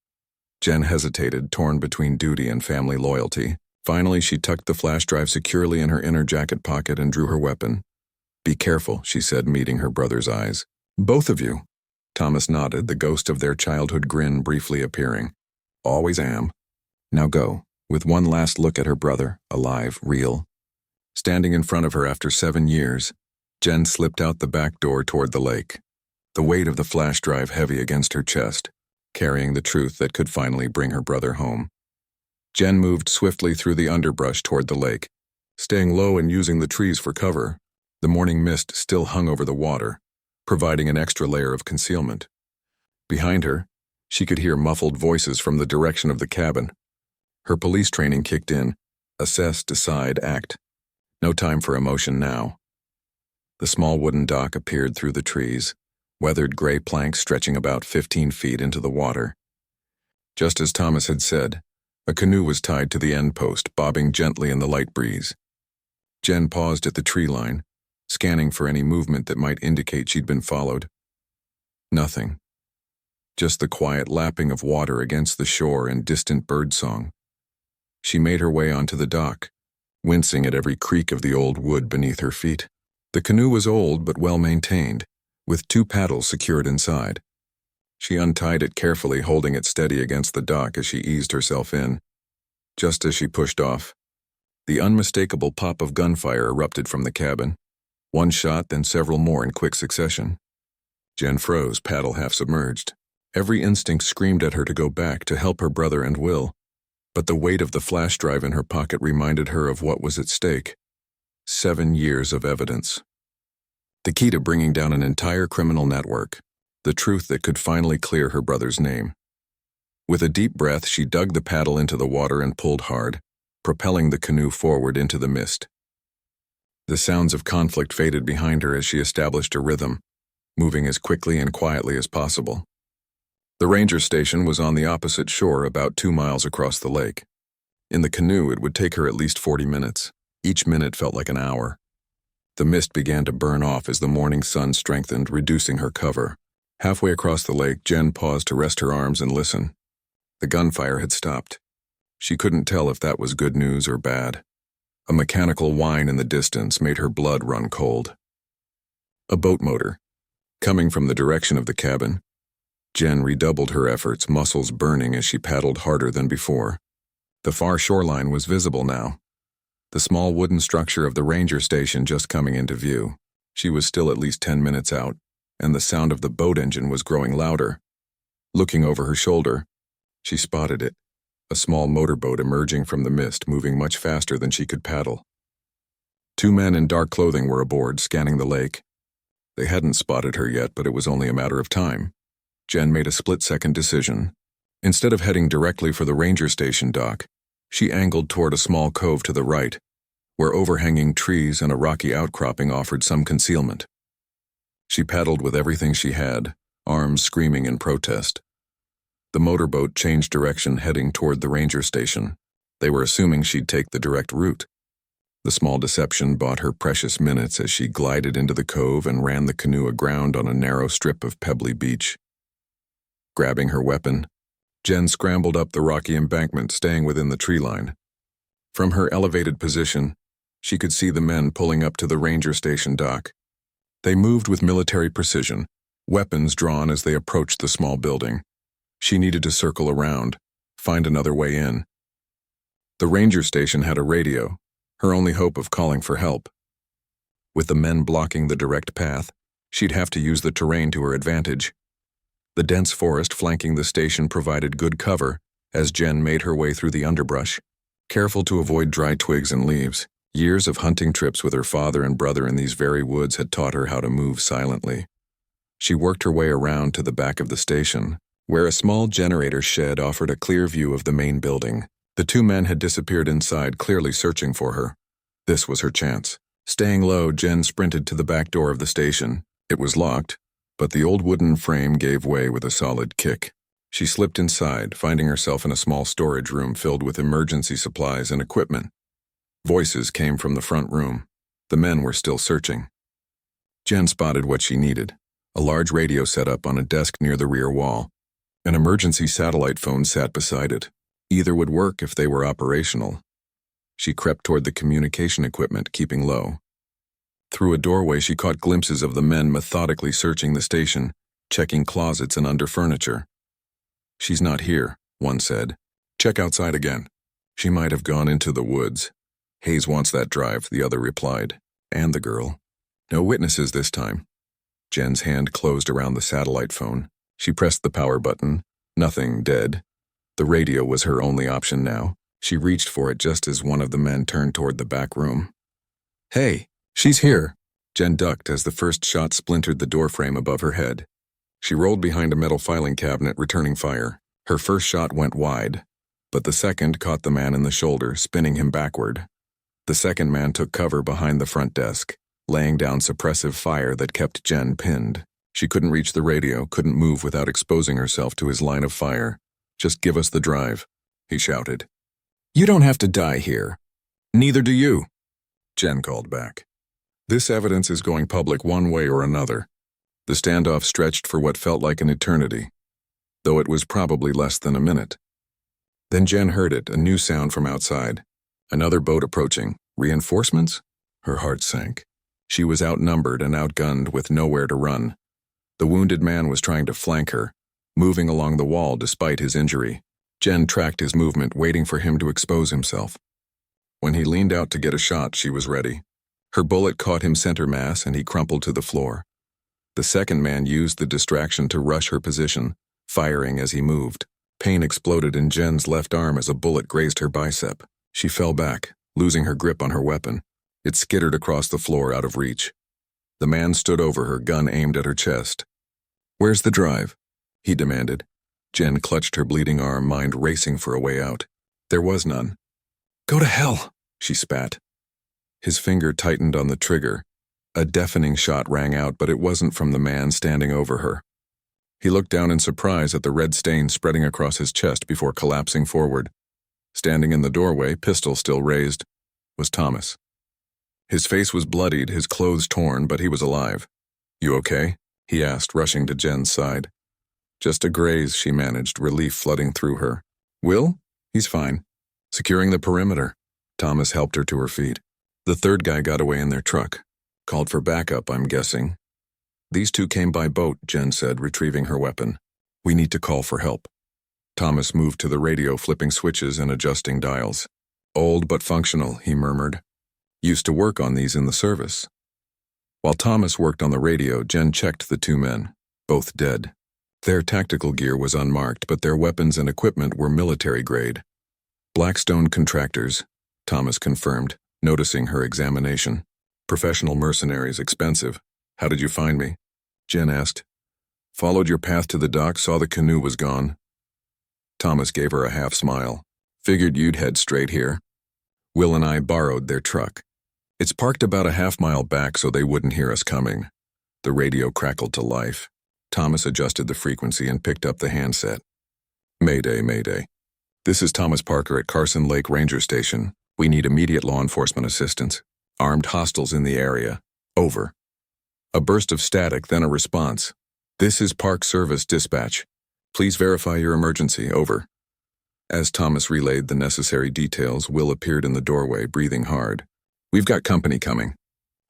Jen hesitated, torn between duty and family loyalty. Finally, she tucked the flash drive securely in her inner jacket pocket and drew her weapon. Be careful, she said, meeting her brother's eyes. Both of you. Thomas nodded, the ghost of their childhood grin briefly appearing. Always am. Now go. With one last look at her brother, alive, real. Standing in front of her after 7 years, Jen slipped out the back door toward the lake, the weight of the flash drive heavy against her chest, carrying the truth that could finally bring her brother home. Jen moved swiftly through the underbrush toward the lake, staying low and using the trees for cover. The morning mist still hung over the water, providing an extra layer of concealment. Behind her, she could hear muffled voices from the direction of the cabin. Her police training kicked in. Assess, decide, act. No time for emotion now. The small wooden dock appeared through the trees, weathered gray planks stretching about 15 feet into the water. Just as Thomas had said, a canoe was tied to the end post, bobbing gently in the light breeze. Jen paused at the tree line, scanning for any movement that might indicate she'd been followed. Nothing. Just the quiet lapping of water against the shore and distant birdsong. She made her way onto the dock, wincing at every creak of the old wood beneath her feet. The canoe was old but well-maintained, with 2 paddles secured inside. She untied it carefully, holding it steady against the dock as she eased herself in. Just as she pushed off, the unmistakable pop of gunfire erupted from the cabin. One shot, then several more in quick succession. Jen froze, paddle half submerged. Every instinct screamed at her to go back to help her brother and Will, but the weight of the flash drive in her pocket reminded her of what was at stake. 7 years of evidence. The key to bringing down an entire criminal network. The truth that could finally clear her brother's name. With a deep breath, she dug the paddle into the water and pulled hard, propelling the canoe forward into the mist. The sounds of conflict faded behind her as she established a rhythm, moving as quickly and quietly as possible. The ranger station was on the opposite shore, about 2 miles across the lake. In the canoe, it would take her at least 40 minutes. Each minute felt like an hour. The mist began to burn off as the morning sun strengthened, reducing her cover. Halfway across the lake, Jen paused to rest her arms and listen. The gunfire had stopped. She couldn't tell if that was good news or bad. A mechanical whine in the distance made her blood run cold. A boat motor. Coming from the direction of the cabin, Jen redoubled her efforts, muscles burning as she paddled harder than before. The far shoreline was visible now. The small wooden structure of the ranger station just coming into view. She was still at least 10 minutes out, and the sound of the boat engine was growing louder. Looking over her shoulder, she spotted it, a small motorboat emerging from the mist, moving much faster than she could paddle. 2 men in dark clothing were aboard, scanning the lake. They hadn't spotted her yet, but it was only a matter of time. Jen made a split-second decision. Instead of heading directly for the ranger station dock, she angled toward a small cove to the right, where overhanging trees and a rocky outcropping offered some concealment. She paddled with everything she had, arms screaming in protest. The motorboat changed direction, heading toward the ranger station. They were assuming she'd take the direct route. The small deception bought her precious minutes as she glided into the cove and ran the canoe aground on a narrow strip of pebbly beach. Grabbing her weapon, Jen scrambled up the rocky embankment, staying within the tree line. From her elevated position, she could see the men pulling up to the ranger station dock. They moved with military precision, weapons drawn as they approached the small building. She needed to circle around, find another way in. The ranger station had a radio, her only hope of calling for help. With the men blocking the direct path, she'd have to use the terrain to her advantage. The dense forest flanking the station provided good cover as Jen made her way through the underbrush, careful to avoid dry twigs and leaves. Years of hunting trips with her father and brother in these very woods had taught her how to move silently. She worked her way around to the back of the station, where a small generator shed offered a clear view of the main building. The 2 men had disappeared inside, clearly searching for her. This was her chance. Staying low, Jen sprinted to the back door of the station. It was locked, but the old wooden frame gave way with a solid kick. She slipped inside, finding herself in a small storage room filled with emergency supplies and equipment. Voices came from the front room. The men were still searching. Jen spotted what she needed: a large radio set up on a desk near the rear wall. An emergency satellite phone sat beside it. Either would work if they were operational. She crept toward the communication equipment, keeping low. Through a doorway, she caught glimpses of the men methodically searching the station, checking closets and under furniture. "She's not here," one said. "Check outside again." "She might have gone into the woods." "Hayes wants that drive," the other replied. "And the girl." "No witnesses this time." Jen's hand closed around the satellite phone. She pressed the power button. Nothing. Dead. The radio was her only option now. She reached for it just as one of the men turned toward the back room. "Hey, she's here." Jen ducked as the first shot splintered the doorframe above her head. She rolled behind a metal filing cabinet, returning fire. Her first shot went wide, but the second caught the man in the shoulder, spinning him backward. The second man took cover behind the front desk, laying down suppressive fire that kept Jen pinned. She couldn't reach the radio, couldn't move without exposing herself to his line of fire. "Just give us the drive," he shouted. "You don't have to die here." "Neither do you," Jen called back. "This evidence is going public one way or another." The standoff stretched for what felt like an eternity, though it was probably less than a minute. Then Jen heard it, a new sound from outside. Another boat approaching. Reinforcements? Her heart sank. She was outnumbered and outgunned with nowhere to run. The wounded man was trying to flank her, moving along the wall despite his injury. Jen tracked his movement, waiting for him to expose himself. When he leaned out to get a shot, she was ready. Her bullet caught him center mass and he crumpled to the floor. The second man used the distraction to rush her position, firing as he moved. Pain exploded in Jen's left arm as a bullet grazed her bicep. She fell back, losing her grip on her weapon. It skittered across the floor out of reach. The man stood over her, gun aimed at her chest. "Where's the drive?" he demanded. Jen clutched her bleeding arm, mind racing for a way out. There was none. "Go to hell," she spat. His finger tightened on the trigger. A deafening shot rang out, but it wasn't from the man standing over her. He looked down in surprise at the red stain spreading across his chest before collapsing forward. Standing in the doorway, pistol still raised, was Thomas. His face was bloodied, his clothes torn, but he was alive. "You okay?" he asked, rushing to Jen's side. "Just a graze," she managed, relief flooding through her. "Will? He's fine." "Securing the perimeter." Thomas helped her to her feet. "The third guy got away in their truck. Called for backup, I'm guessing." "These two came by boat," Jen said, retrieving her weapon. "We need to call for help." Thomas moved to the radio, flipping switches and adjusting dials. "Old but functional," he murmured. "Used to work on these in the service." While Thomas worked on the radio, Jen checked the two men, both dead. Their tactical gear was unmarked, but their weapons and equipment were military grade. "Blackstone contractors," Thomas confirmed, noticing her examination. "Professional mercenaries, expensive. How did you find me?" Jen asked. "Followed your path to the dock, saw the canoe was gone." Thomas gave her a half smile. "Figured you'd head straight here. Will and I borrowed their truck. It's parked about a half-mile back so they wouldn't hear us coming." The radio crackled to life. Thomas adjusted the frequency and picked up the handset. "Mayday, mayday. This is Thomas Parker at Carson Lake Ranger Station. We need immediate law enforcement assistance. Armed hostiles in the area. Over." A burst of static, then a response. "This is Park Service Dispatch. Please verify your emergency. Over." As Thomas relayed the necessary details, Will appeared in the doorway, breathing hard. "We've got company coming.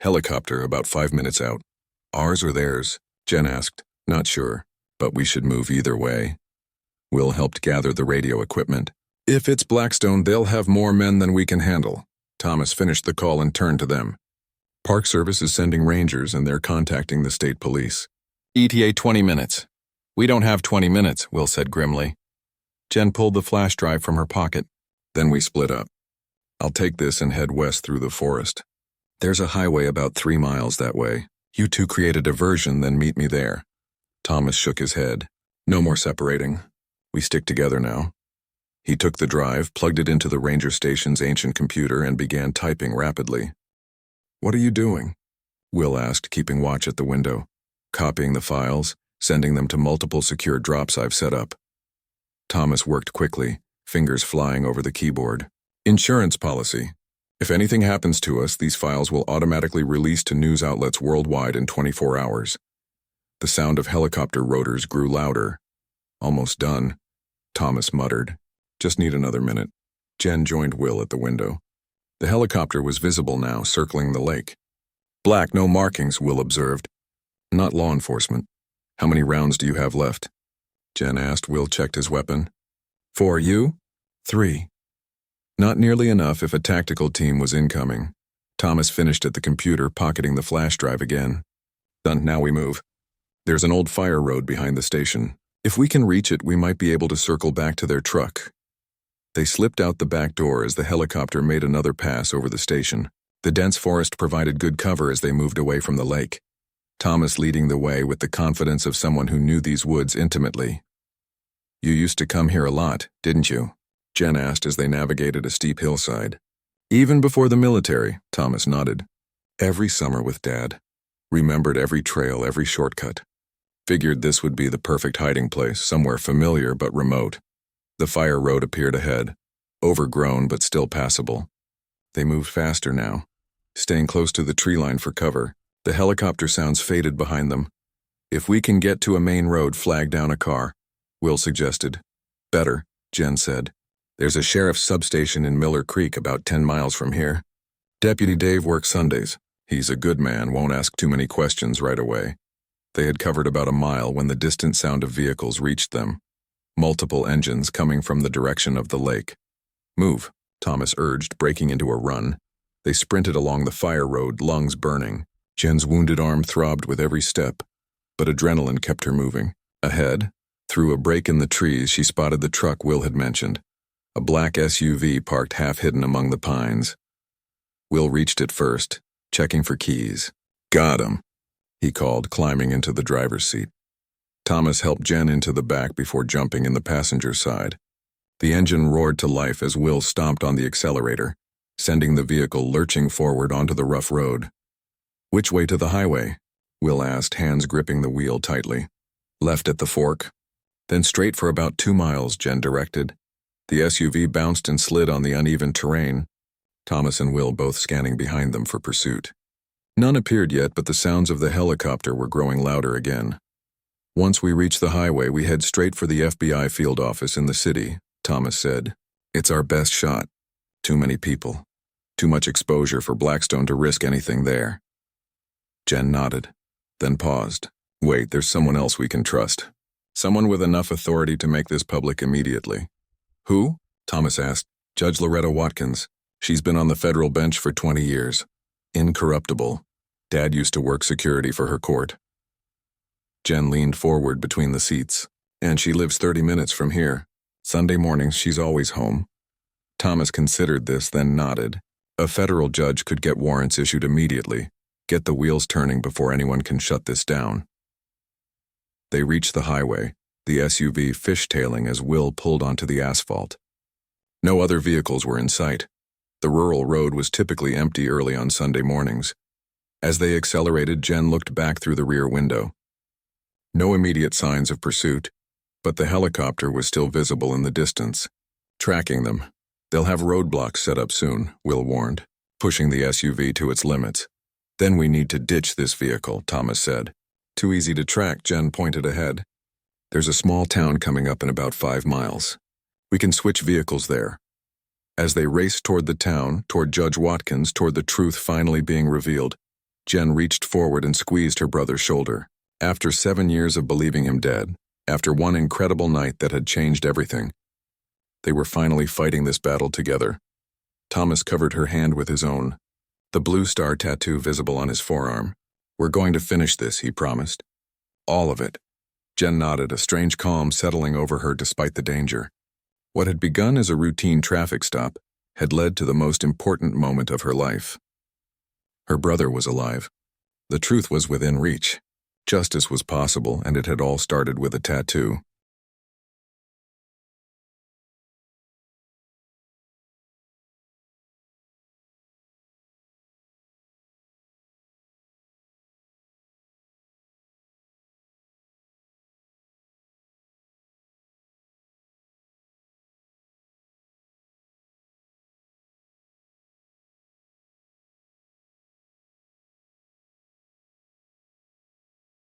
Helicopter about 5 minutes out." "Ours or theirs?" Jen asked. "Not sure, but we should move either way." Will helped gather the radio equipment. "If it's Blackstone, they'll have more men than we can handle." Thomas finished the call and turned to them. "Park Service is sending rangers and they're contacting the state police." "ETA 20 minutes. "We don't have 20 minutes, Will said grimly. Jen pulled the flash drive from her pocket. "Then we split up. I'll take this and head west through the forest. There's a highway about 3 miles that way. You two create a diversion, then meet me there." Thomas shook his head. "No more separating. We stick together now." He took the drive, plugged it into the ranger station's ancient computer, and began typing rapidly. "What are you doing?" Will asked, keeping watch at the window. "Copying the files, sending them to multiple secure drops I've set up." Thomas worked quickly, fingers flying over the keyboard. "Insurance policy. If anything happens to us, these files will automatically release to news outlets worldwide in 24 hours. The sound of helicopter rotors grew louder. Almost done, Thomas muttered. Just need another minute. Jen joined Will at the window. The helicopter was visible now, circling the lake. Black, no markings, Will observed. Not law enforcement. How many rounds do you have left? Jen asked. Will checked his weapon. 4, you? 3. Not nearly enough if a tactical team was incoming. Thomas finished at the computer, pocketing the flash drive again. Done, now we move. There's an old fire road behind the station. If we can reach it, we might be able to circle back to their truck. They slipped out the back door as the helicopter made another pass over the station. The dense forest provided good cover as they moved away from the lake. Thomas leading the way with the confidence of someone who knew these woods intimately. You used to come here a lot, didn't you? Jen asked as they navigated a steep hillside. Even before the military, Thomas nodded. Every summer with Dad. Remembered every trail, every shortcut. Figured this would be the perfect hiding place, somewhere familiar but remote. The fire road appeared ahead, overgrown but still passable. They moved faster now, staying close to the tree line for cover. The helicopter sounds faded behind them. If we can get to a main road, flag down a car, Will suggested. Better, Jen said. There's a sheriff's substation in Miller Creek about 10 miles from here. Deputy Dave works Sundays. He's a good man, won't ask too many questions right away. They had covered about a mile when the distant sound of vehicles reached them. Multiple engines coming from the direction of the lake. Move, Thomas urged, breaking into a run. They sprinted along the fire road, lungs burning. Jen's wounded arm throbbed with every step, but adrenaline kept her moving. Ahead, through a break in the trees, she spotted the truck Will had mentioned. A black SUV parked half-hidden among the pines. Will reached it first, checking for keys. Got him, he called, climbing into the driver's seat. Thomas helped Jen into the back before jumping in the passenger side. The engine roared to life as Will stomped on the accelerator, sending the vehicle lurching forward onto the rough road. Which way to the highway? Will asked, hands gripping the wheel tightly. Left at the fork. Then straight for about 2 miles, Jen directed. The SUV bounced and slid on the uneven terrain, Thomas and Will both scanning behind them for pursuit. None appeared yet, but the sounds of the helicopter were growing louder again. Once we reach the highway, we head straight for the FBI field office in the city, Thomas said. It's our best shot. Too many people. Too much exposure for Blackstone to risk anything there. Jen nodded, then paused. Wait, there's someone else we can trust. Someone with enough authority to make this public immediately. Who? Thomas asked. Judge Loretta Watkins. She's been on the federal bench for 20 years. Incorruptible. Dad used to work security for her court. Jen leaned forward between the seats. And she lives 30 minutes from here. Sunday mornings she's always home. Thomas considered this, then nodded. A federal judge could get warrants issued immediately, get the wheels turning before anyone can shut this down. They reached the highway, the SUV fishtailing as Will pulled onto the asphalt. No other vehicles were in sight. The rural road was typically empty early on Sunday mornings. As they accelerated, Jen looked back through the rear window. No immediate signs of pursuit, but the helicopter was still visible in the distance. Tracking them. They'll have roadblocks set up soon, Will warned, pushing the SUV to its limits. Then we need to ditch this vehicle, Thomas said. Too easy to track, Jen pointed ahead. There's a small town coming up in about 5 miles. We can switch vehicles there. As they raced toward the town, toward Judge Watkins, toward the truth finally being revealed, Jen reached forward and squeezed her brother's shoulder. After 7 years of believing him dead, after one incredible night that had changed everything, they were finally fighting this battle together. Thomas covered her hand with his own, the blue star tattoo visible on his forearm. We're going to finish this, he promised. All of it. Jen nodded, a strange calm settling over her despite the danger. What had begun as a routine traffic stop had led to the most important moment of her life. Her brother was alive. The truth was within reach. Justice was possible, and it had all started with a tattoo.